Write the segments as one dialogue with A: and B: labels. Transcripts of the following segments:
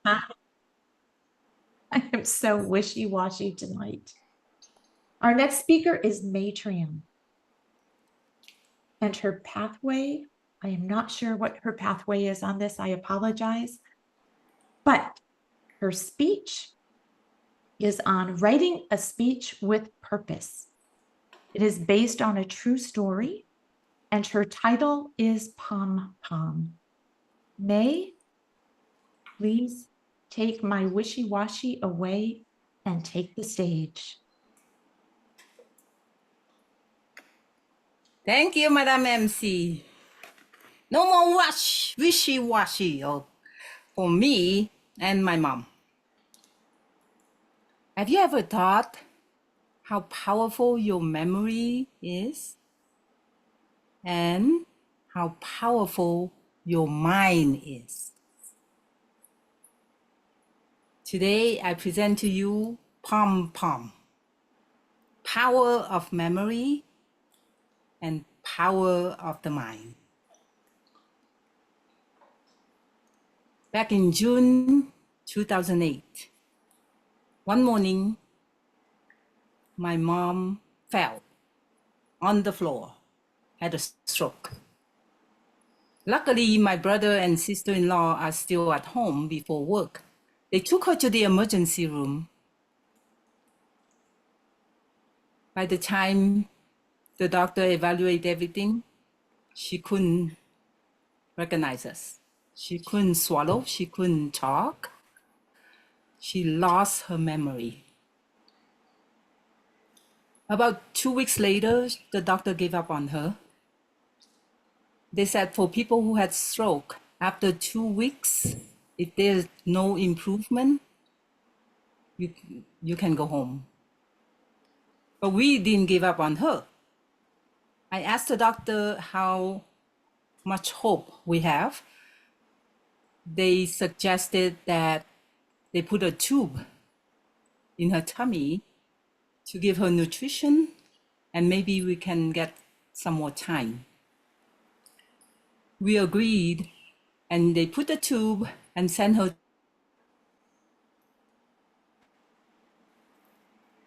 A: I am so wishy-washy tonight. Our next speaker is Tran, and her pathway, I am not sure what her pathway is on this. I apologize. But her speech is on writing a speech with purpose. It is based on a true story, and her title is Pom Pom. May, please take my wishy-washy away and take the stage.
B: Thank you, Madam MC. No more wishy-washy for me and my mom. Have you ever thought how powerful your memory is and how powerful your mind is? Today, I present to you Pom Pom, power of memory and power of the mind. Back in June 2008, one morning, my mom fell on the floor, had a stroke. Luckily, my brother and sister-in-law are still at home before work. They took her to the emergency room. By the time the doctor evaluated everything, she couldn't recognize us. She couldn't swallow, she couldn't talk. She lost her memory. About 2 weeks later, the doctor gave up on her. They said for people who had stroke, after 2 weeks, if there's no improvement, you can go home. But we didn't give up on her. I asked the doctor how much hope we have. They suggested that they put a tube in her tummy to give her nutrition, and maybe we can get some more time. We agreed, and they put the tube and sent her.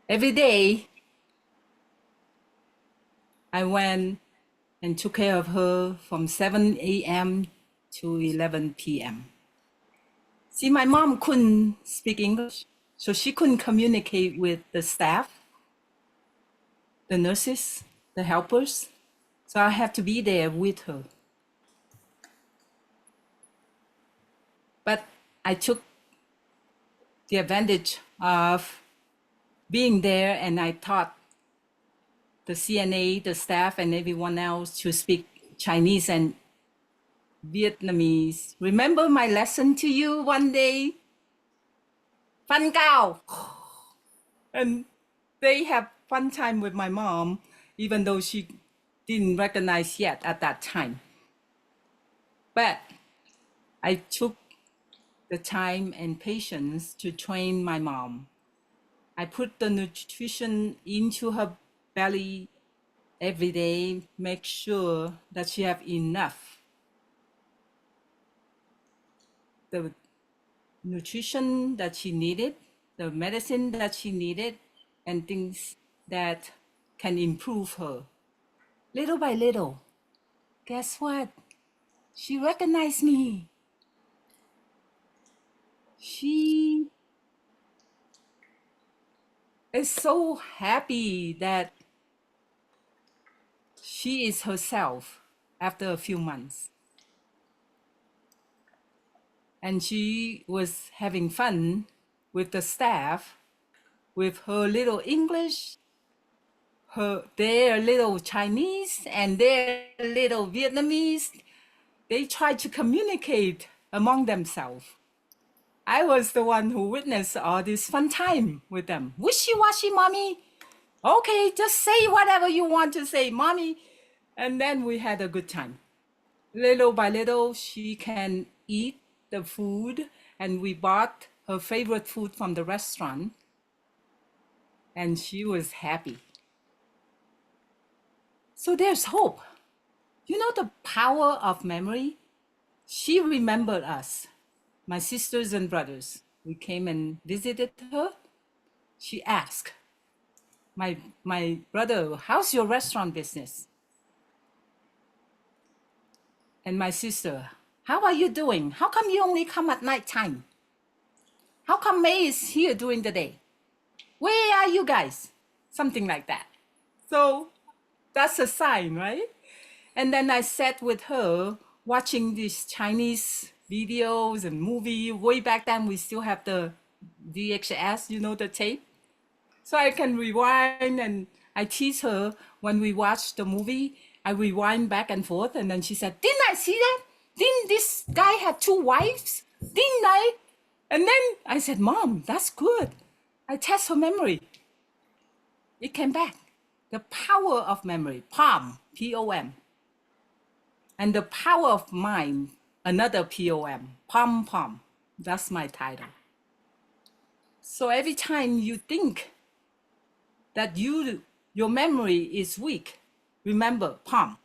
B: Every day, I went and took care of her from 7 a.m. to 11 p.m. See, my mom couldn't speak English, so she couldn't communicate with the staff, the nurses, the helpers. So I have to be there with her. But I took the advantage of being there, and I taught the CNA, the staff, and everyone else to speak Chinese and Vietnamese. Remember my lesson to you one day? Fan cao. And they have fun time with my mom, even though she didn't recognize yet at that time. But I took the time and patience to train my mom. I put the nutrition into her belly every day, make sure that she have enough. The nutrition that she needed, the medicine that she needed, and things that can improve her. Little by little, guess what? She recognized me. She is so happy that she is herself after a few months. And she was having fun with the staff, with her little English, their little Chinese, and their little Vietnamese. They tried to communicate among themselves. I was the one who witnessed all this fun time with them. Wishy-washy, mommy. Okay, just say whatever you want to say, mommy. And then we had a good time. Little by little, she can eat the food, and we bought her favorite food from the restaurant, and she was happy. So there's hope. You know the power of memory? She remembered us. my sisters and brothers, we came and visited her. She asked my brother, how's your restaurant business? And my sister, how are you doing? How come you only come at night time? How come May is here during the day? Where are you guys? Something like that. So that's a sign, right? And then I sat with her watching these Chinese videos and movie. Way back then, we still have the VHS, the tape. So I can rewind, and I tease her when we watch the movie. I rewind back and forth, and then she said, "Didn't I see that? Didn't this guy have two wives? Didn't I?" And then I said, "Mom, that's good." I test her memory. It came back. The power of memory, POM, P-O-M. And the power of mind, another P-O-M, pom pom. That's my title. So every time you think that your memory is weak, remember pom.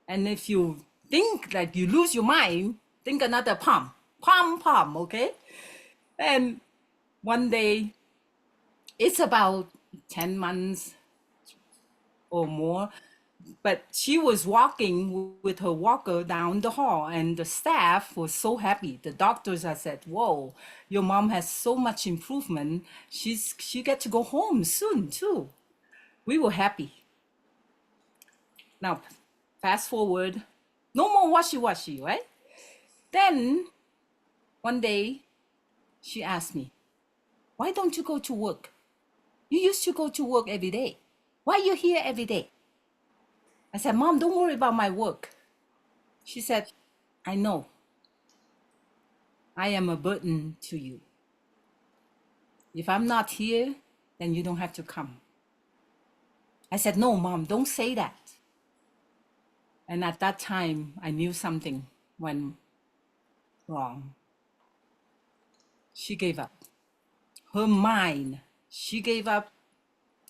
B: And if you think that you lose your mind, think another pom, pom pom, okay? And one day, it's about 10 months or more, but she was walking with her walker down the hall, and the staff was so happy. The doctors had said, "Whoa, your mom has so much improvement. She get to go home soon too." We were happy. Now, fast forward, no more washy-washy, right? Then one day she asked me, "Why don't you go to work? You used to go to work every day. Why are you here every day?" I said, "Mom, don't worry about my work." She said, "I know. I am a burden to you. If I'm not here, then you don't have to come." I said, "No, Mom, don't say that." And at that time, I knew something went wrong. She gave up. Her mind, she gave up.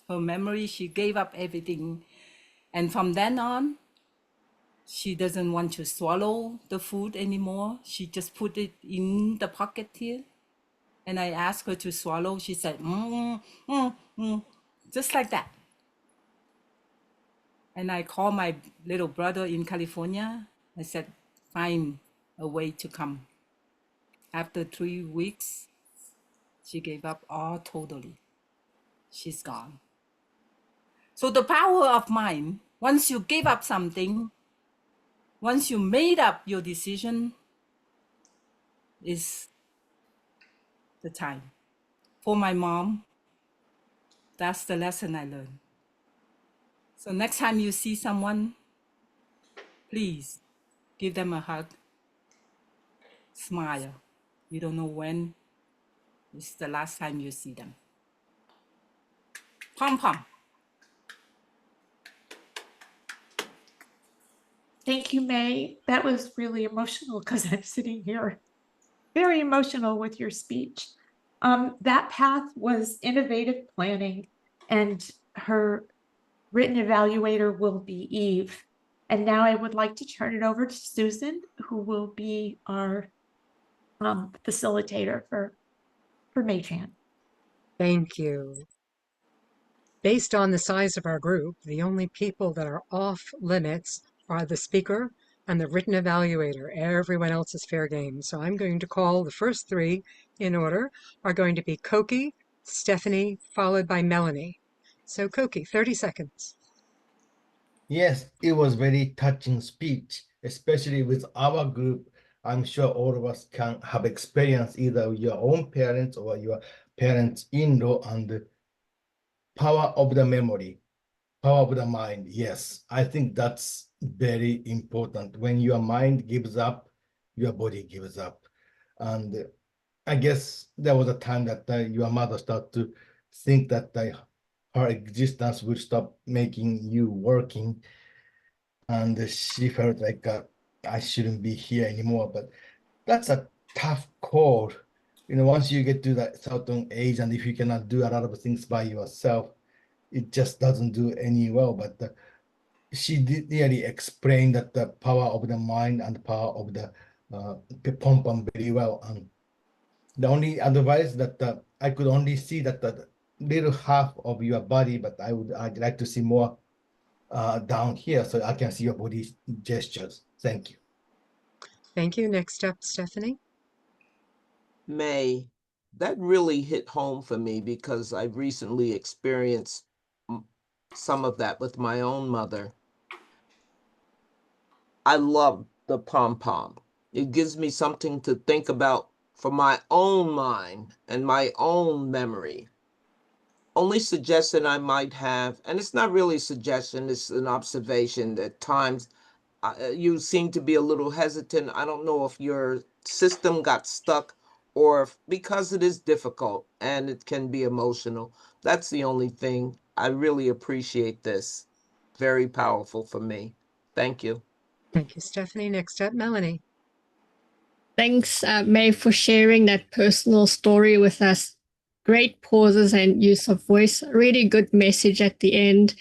B: Her memory, she gave up everything. And from then on, she doesn't want to swallow the food anymore. She just put it in the pocket here. And I asked her to swallow. She said, just like that. And I called my little brother in California. I said, find a way to come. After 3 weeks, she gave up all totally. She's gone. So the power of mind, once you give up something, once you made up your decision, is the time. For my mom, that's the lesson I learned. So next time you see someone, please give them a hug, smile. You don't know when it's the last time you see them. Pom pom.
A: Thank you, May. That was really emotional because I'm sitting here very emotional with your speech. That path was innovative planning, and her written evaluator will be Eve. And now I would like to turn it over to Susan, who will be our facilitator for May Tran.
C: Thank you. Based on the size of our group, the only people that are off limits are the speaker and the written evaluator. Everyone else is fair game. So I'm going to call the first three in order are going to be Koki, Stephanie, followed by Melanie. So Koki, 30 seconds.
D: Yes, it was very touching speech, especially with our group. I'm sure all of us can have experience either your own parents or your parents-in-law, and the power of the memory, power of the mind. Yes, I think that's very important. When your mind gives up, your body gives up. And I guess there was a time that your mother started to think that her existence will stop making you working. And she felt like I shouldn't be here anymore. But that's a tough call. Once you get to that certain age, and if you cannot do a lot of things by yourself, it just doesn't do any well. But she did really explain that the power of the mind and the power of the pom pom very well. And The only advice that I could only see that the little half of your body, but I'd like to see more down here so I can see your body gestures. Thank you.
C: Thank you. Next up, Stephanie.
E: May, that really hit home for me because I've recently experienced some of that with my own mother. I love the pom-pom. It gives me something to think about for my own mind and my own memory. Only suggestion I might have, and it's not really a suggestion, it's an observation, at times you seem to be a little hesitant. I don't know if your system got stuck or if, because it is difficult and it can be emotional. That's the only thing. I really appreciate this. Very powerful for me. Thank you.
C: Thank you, Stephanie. Next up, Melanie.
F: Thanks, May, for sharing that personal story with us. Great pauses and use of voice. Really good message at the end.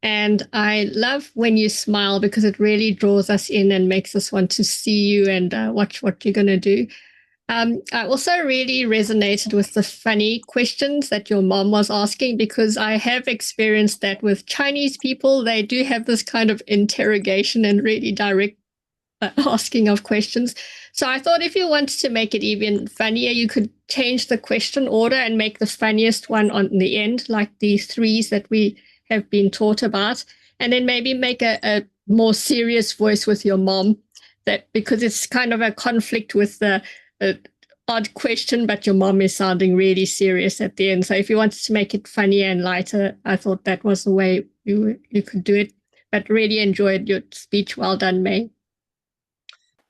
F: And I love when you smile because it really draws us in and makes us want to see you and watch what you're going to do. I also really resonated with the funny questions that your mom was asking because I have experienced that with Chinese people. They do have this kind of interrogation and really direct asking of questions. So I thought if you wanted to make it even funnier, you could change the question order and make the funniest one on the end, like the threes that we have been taught about, and then maybe make a more serious voice with your mom, that because it's kind of a conflict with the odd question, but your mom is sounding really serious at the end. So if you wanted to make it funnier and lighter, I thought that was the way you could do it. But really enjoyed your speech. Well done, May.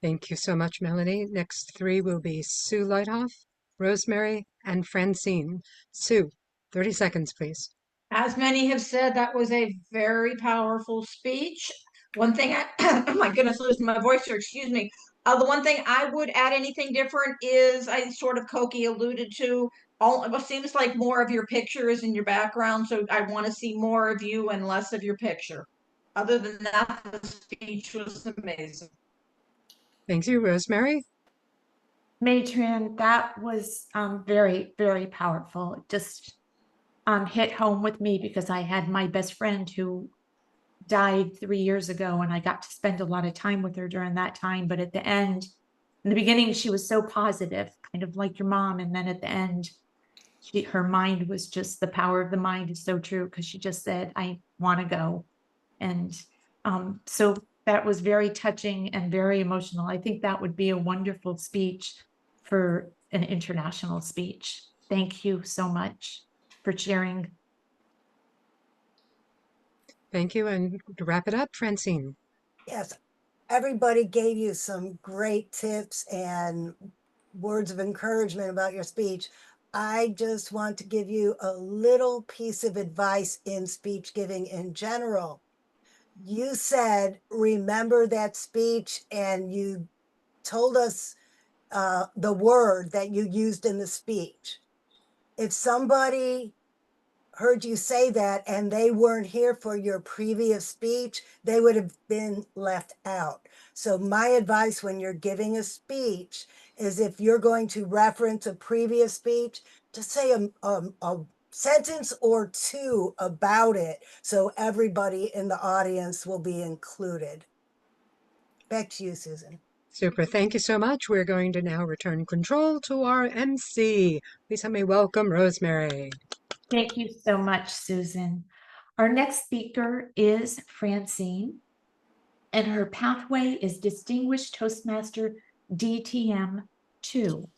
C: Thank you so much, Melanie. Next three will be Sue Lighthoff, Rosemary, and Francine. Sue, 30 seconds, please.
G: As many have said, that was a very powerful speech. One thing oh my goodness, losing my voice here, excuse me. The one thing I would add anything different is I sort of Koki alluded to, it seems like more of your picture is in your background, so I want to see more of you and less of your picture. Other than that, the speech was amazing.
C: Thank you, Rosemary.
A: Tran, that was very, very powerful. It just hit home with me because I had my best friend who died 3 years ago, and I got to spend a lot of time with her during that time. But at the end, in the beginning, she was so positive, kind of like your mom. And then at the end, her mind was just, the power of the mind is so true, because she just said, I want to go. And so that was very touching and very emotional. I think that would be a wonderful speech for an international speech. Thank you so much for sharing.
C: Thank you. And to wrap it up, Francine.
H: Yes, everybody gave you some great tips and words of encouragement about your speech. I just want to give you a little piece of advice in speech giving in general. You said, remember that speech, and you told us the word that you used in the speech. If somebody heard you say that and they weren't here for your previous speech, they would have been left out. So my advice when you're giving a speech is, if you're going to reference a previous speech, just say a sentence or two about it so everybody in the audience will be included. Back to you, Susan.
C: Super. Thank you so much. We're going to now return control to our MC. Please help me welcome Rosemary.
A: Thank you so much, Susan. Our next speaker is Francine, and her pathway is Distinguished Toastmaster DTM 2.